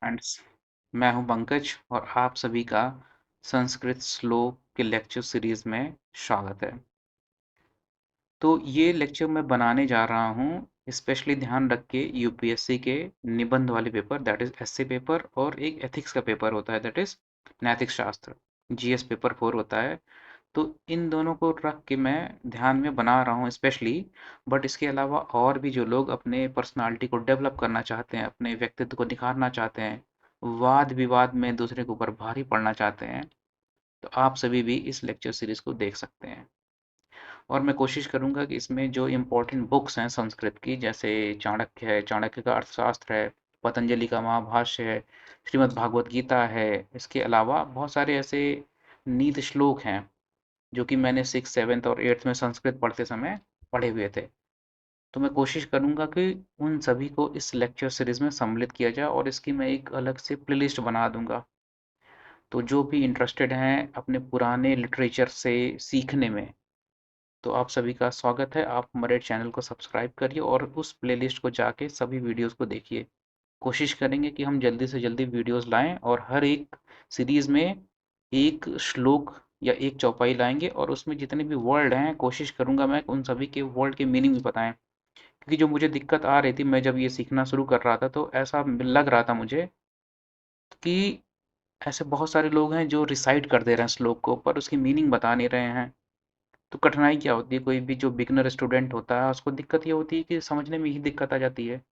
Friends, मैं हूं पंकज और आप सभी का संस्कृत श्लोक के लेक्चर सीरीज में स्वागत है। तो ये लेक्चर मैं बनाने जा रहा हूं स्पेशली ध्यान रख के यूपीएससी के निबंध वाले paper that is essay paper और एक एथिक्स का पेपर होता है दैट इज नैतिक शास्त्र जीएस पेपर 4 होता है। तो इन दोनों को रख के मैं ध्यान में बना रहा हूँ स्पेशली। बट इसके अलावा और भी जो लोग अपने पर्सनालिटी को डेवलप करना चाहते हैं, अपने व्यक्तित्व को निखारना चाहते हैं, वाद विवाद में दूसरे के ऊपर भारी पड़ना चाहते हैं, तो आप सभी भी इस लेक्चर सीरीज को देख सकते हैं। और मैं कोशिश करूंगा कि इसमें जो इम्पोर्टेंट बुक्स हैं संस्कृत की, जैसे चाणक्य है, चाणक्य का अर्थशास्त्र है, पतंजलि का महाभाष्य है, श्रीमद् भागवत गीता है, इसके अलावा बहुत सारे ऐसे नीति श्लोक हैं जो कि मैंने 6, 7 और 8 में संस्कृत पढ़ते समय पढ़े हुए थे। तो मैं कोशिश करूंगा कि उन सभी को इस लेक्चर सीरीज में सम्मिलित किया जाए और इसकी मैं एक अलग से प्लेलिस्ट बना दूंगा। तो जो भी इंटरेस्टेड हैं अपने पुराने लिटरेचर से सीखने में, तो आप सभी का स्वागत है। आप हमारे चैनल को सब्सक्राइब करिए और उस प्लेलिस्ट को जाके सभी वीडियोस को देखिए। कोशिश करेंगे कि हम जल्दी से जल्दी वीडियोस लाएं और हर एक सीरीज में एक श्लोक या एक चौपाई लाएंगे और उसमें जितने भी वर्ड हैं कोशिश करूंगा मैं उन सभी के वर्ड के मीनिंग भी बताएं। क्योंकि जो मुझे दिक्कत आ रही थी मैं जब ये सीखना शुरू कर रहा था तो ऐसा लग रहा था मुझे कि ऐसे बहुत सारे लोग हैं जो रिसाइट कर दे रहे हैं श्लोक को पर उसकी मीनिंग बता नहीं रहे हैं। तो कठिनाई क्या होती है, कोई भी जो बिगनर स्टूडेंट होता है उसको दिक्कत ये होती है कि समझने में ही दिक्कत आ जाती है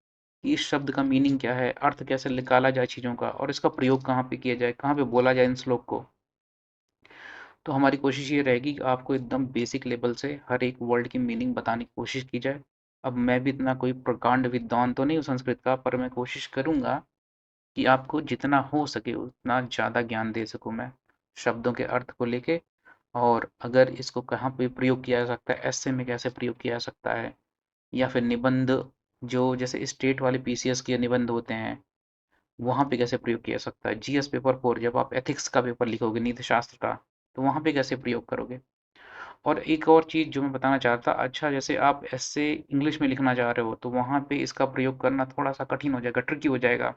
कि इस शब्द का मीनिंग क्या है, अर्थ कैसे निकाला जाए चीज़ों का और इसका प्रयोग कहाँ पे किया जाए, कहाँ पे बोला जाए इन श्लोक को। तो हमारी कोशिश ये रहेगी कि आपको एकदम बेसिक लेवल से हर एक वर्ड की मीनिंग बताने की कोशिश की जाए। अब मैं भी इतना कोई प्रकांड विद्वान तो नहीं हूँ संस्कृत का, पर मैं कोशिश करूंगा कि आपको जितना हो सके उतना ज़्यादा ज्ञान दे सकूं मैं शब्दों के अर्थ को लेके। और अगर इसको कहाँ पे प्रयोग किया जा सकता है, ऐसे में कैसे प्रयोग किया जा सकता है, या फिर निबंध जो जैसे स्टेट वाले पीसीएस के निबंध होते हैं वहाँ पे कैसे प्रयोग किया जा सकता है, जीएस पेपर 4 जब आप एथिक्स का पेपर लिखोगे नीति शास्त्र का, तो वहाँ पे कैसे प्रयोग करोगे। और एक और चीज़ जो मैं बताना चाहता था, अच्छा जैसे आप ऐसे इंग्लिश में लिखना चाह रहे हो तो वहाँ पे इसका प्रयोग करना थोड़ा सा कठिन हो जाएगा, ट्रिकी हो जाएगा।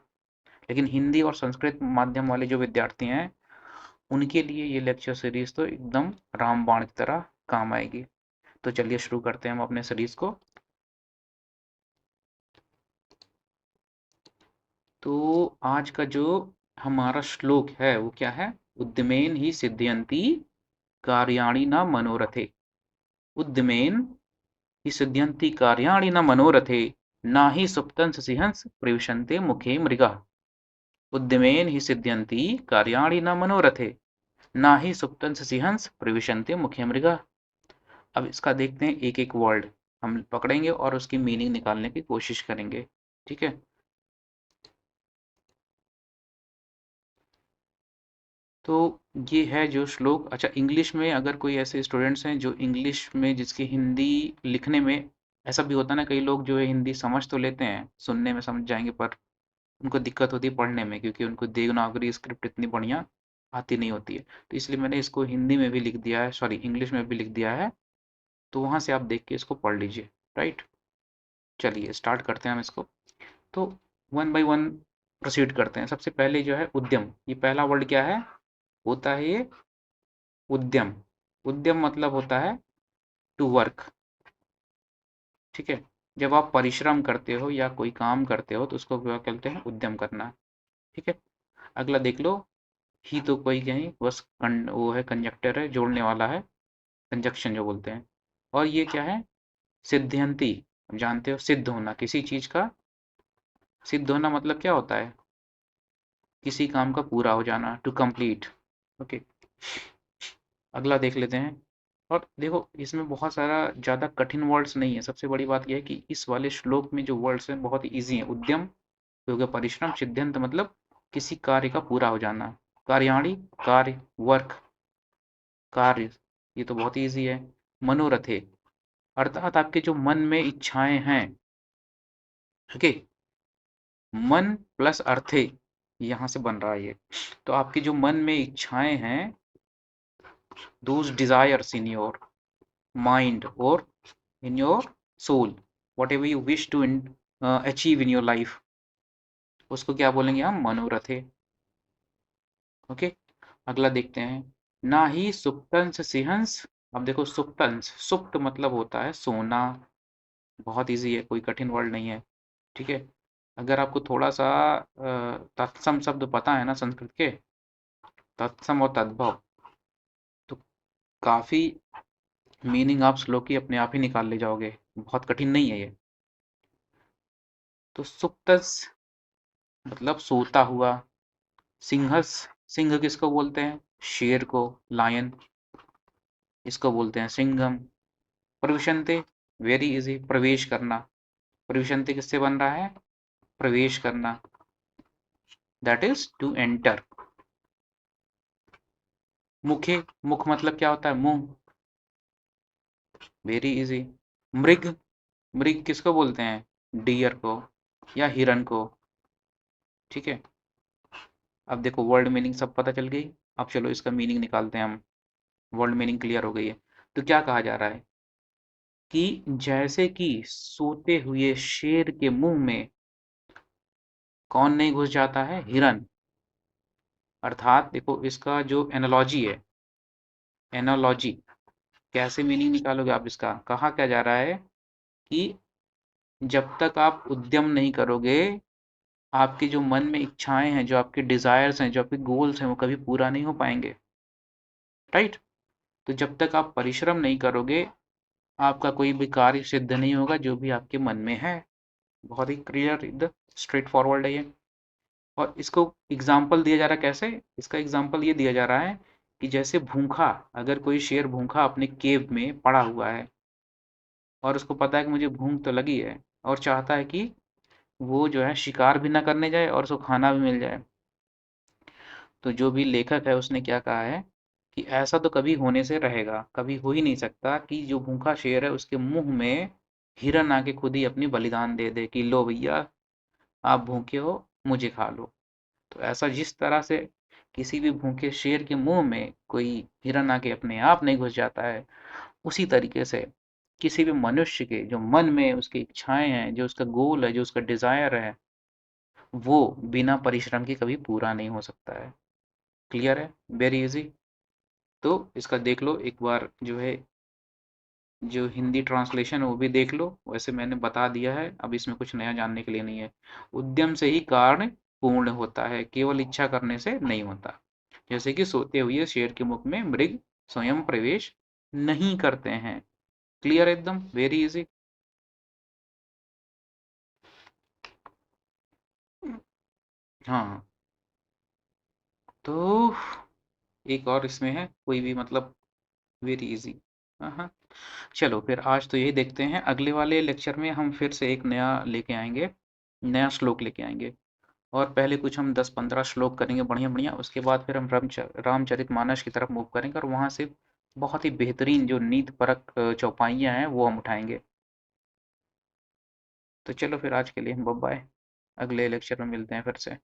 लेकिन हिंदी और संस्कृत माध्यम वाले जो विद्यार्थी हैं उनके लिए ये लेक्चर सीरीज तो एकदम रामबाण की तरह काम आएगी। तो चलिए शुरू करते हैं हम अपने सीरीज को। तो आज का जो हमारा श्लोक है वो क्या है, उद्यमेन ही सिद्ध्यंति कार्याणि न मनोरथे। उद्यमेन हि सिद्ध्यन्ति कार्याणि न मनोरथे, न हि सुप्तंस सिंहंस प्रविशन्ते मुखे मृगः। उद्यमेन हि सिद्ध्यन्ति कार्याणि न मनोरथे, न हि सुप्तंस सिंहंस प्रविशन्ते मुखे मृगः। अब इसका देखते हैं एक एक वर्ड हम पकड़ेंगे और उसकी मीनिंग निकालने की कोशिश करेंगे। ठीक है, तो ये है जो श्लोक। अच्छा, इंग्लिश में अगर कोई ऐसे स्टूडेंट्स हैं जो इंग्लिश में जिसकी हिंदी लिखने में ऐसा भी होता है ना, कई लोग जो है हिंदी समझ तो लेते हैं, सुनने में समझ जाएंगे पर उनको दिक्कत होती है पढ़ने में क्योंकि उनको देवनागरी स्क्रिप्ट इतनी बढ़िया आती नहीं होती है। तो इसलिए मैंने इसको हिंदी में भी लिख दिया है, सॉरी इंग्लिश में भी लिख दिया है। तो वहाँ से आप देख के इसको पढ़ लीजिए। राइट, चलिए स्टार्ट करते हैं हम इसको। तो वन बाय वन प्रोसीड करते हैं। सबसे पहले जो है उद्यम, ये पहला वर्ड क्या है, होता है ये उद्यम। उद्यम मतलब होता है टू वर्क। ठीक है, जब आप परिश्रम करते हो या कोई काम करते हो तो उसको क्या कहते हैं, उद्यम करना। ठीक है, अगला देख लो। ही तो कोई नहीं, बस वो है कंजक्टर है, जोड़ने वाला है, कंजक्शन जो बोलते हैं। और ये क्या है, सिद्ध्यंती, जानते हो सिद्ध होना किसी चीज का। सिद्ध होना मतलब क्या होता है, किसी काम का पूरा हो जाना, टू कंप्लीट। ओके, अगला देख लेते हैं। और देखो इसमें बहुत सारा ज़्यादा कठिन वर्ड्स नहीं है। सबसे बड़ी बात यह है कि इस वाले श्लोक में जो वर्ड्स हैं बहुत ही ईजी हैं। उद्यम हो गया परिश्रम, सिद्धांत मतलब किसी कार्य का पूरा हो जाना, कार्याणी कार्य, वर्क कार्य, ये तो बहुत ईजी है। मनोरथे अर्थात आपके जो मन में इच्छाएं हैं। ओके, मन प्लस अर्थे यहाँ से बन रहा है ये। तो आपकी जो मन में इच्छाएं हैं, those desires in your mind or in your soul, whatever you wish to achieve in your life, उसको क्या बोलेंगे हम? मनोरथे। ओके, अगला देखते हैं। ना ही सुप्तंस सिंहंस। अब देखो, सुप्तंस, सुप्त मतलब होता है सोना। बहुत इजी है, कोई कठिन वर्ड नहीं है। ठीक है। अगर आपको थोड़ा सा तत्सम शब्द पता है ना संस्कृत के, तत्सम और तद्भव, तो काफी मीनिंग आप श्लोक की अपने आप ही निकाल ले जाओगे। बहुत कठिन नहीं है ये। तो सुप्तस मतलब सोता हुआ। सिंहस, सिंह किसको बोलते हैं? शेर को, लायन। इसको बोलते हैं सिंघम। प्रविशन्ते, वेरी इजी, प्रवेश करना। प्रविशन्ते किससे बन रहा है? प्रवेश करना, दैट इज टू एंटर। मुखे, मुख मतलब क्या होता है? मुंह। Very easy. मृग, मृग किसको बोलते हैं? डियर को या हिरन को। ठीक है। अब देखो, वर्ड मीनिंग सब पता चल गई। अब चलो इसका मीनिंग निकालते हैं हम। वर्ड मीनिंग क्लियर हो गई है। तो क्या कहा जा रहा है कि जैसे कि सोते हुए शेर के मुंह में कौन नहीं घुस जाता है? हिरन। अर्थात देखो, इसका जो एनालॉजी है, एनालॉजी, कैसे मीनिंग निकालोगे आप इसका? कहा क्या जा रहा है कि जब तक आप उद्यम नहीं करोगे, आपके जो मन में इच्छाएं हैं, जो आपके डिजायर्स हैं, जो आपके गोल्स हैं, वो कभी पूरा नहीं हो पाएंगे। राइट। तो जब तक आप परिश्रम नहीं करोगे, आपका कोई भी कार्य सिद्ध नहीं होगा जो भी आपके मन में है। बहुत ही क्लियर, एकदम स्ट्रेट फॉरवर्ड है ये। और इसको एग्जाम्पल दिया जा रहा है कैसे? इसका एग्जाम्पल ये दिया जा रहा है कि जैसे भूखा, अगर कोई शेर भूखा अपने केव में पड़ा हुआ है और उसको पता है कि मुझे भूख तो लगी है, और चाहता है कि वो जो है शिकार भी ना करने जाए और उसको खाना भी मिल जाए, तो जो भी लेखक है उसने क्या कहा है कि ऐसा तो कभी होने से रहेगा, कभी हो ही नहीं सकता कि जो भूखा शेर है उसके मुंह में हिरन आके खुद ही अपनी बलिदान दे दे कि लो भैया, आप भूखे हो, मुझे खा लो। तो ऐसा जिस तरह से किसी भी भूखे शेर के मुंह में कोई हिरन आके अपने आप नहीं घुस जाता है, उसी तरीके से किसी भी मनुष्य के जो मन में उसकी इच्छाएं हैं, जो उसका गोल है, जो उसका डिजायर है, वो बिना परिश्रम के कभी पूरा नहीं हो सकता है। क्लियर है? Very easy. तो इसका देख लो एक बार, जो है जो हिंदी ट्रांसलेशन है वो भी देख लो। वैसे मैंने बता दिया है, अब इसमें कुछ नया जानने के लिए नहीं है। उद्यम से ही कार्य पूर्ण होता है, केवल इच्छा करने से नहीं होता। जैसे कि सोते हुए शेर के मुख में मृग स्वयं प्रवेश नहीं करते हैं। क्लियर एकदम, वेरी इजी। हाँ, तो एक और इसमें है, कोई भी मतलब, वेरी इजी। हाँ हाँ। चलो फिर आज तो यही देखते हैं, अगले वाले लेक्चर में हम फिर से एक नया लेके आएंगे, नया श्लोक लेके आएंगे। और पहले कुछ हम 10-15 श्लोक करेंगे बढ़िया बढ़िया, उसके बाद फिर हम रामचरितमानस की तरफ मूव करेंगे और वहां से बहुत ही बेहतरीन जो नीति परक चौपाइयाँ हैं वो हम उठाएंगे। तो चलो फिर आज के लिए बाय बाय, अगले लेक्चर में मिलते हैं फिर से।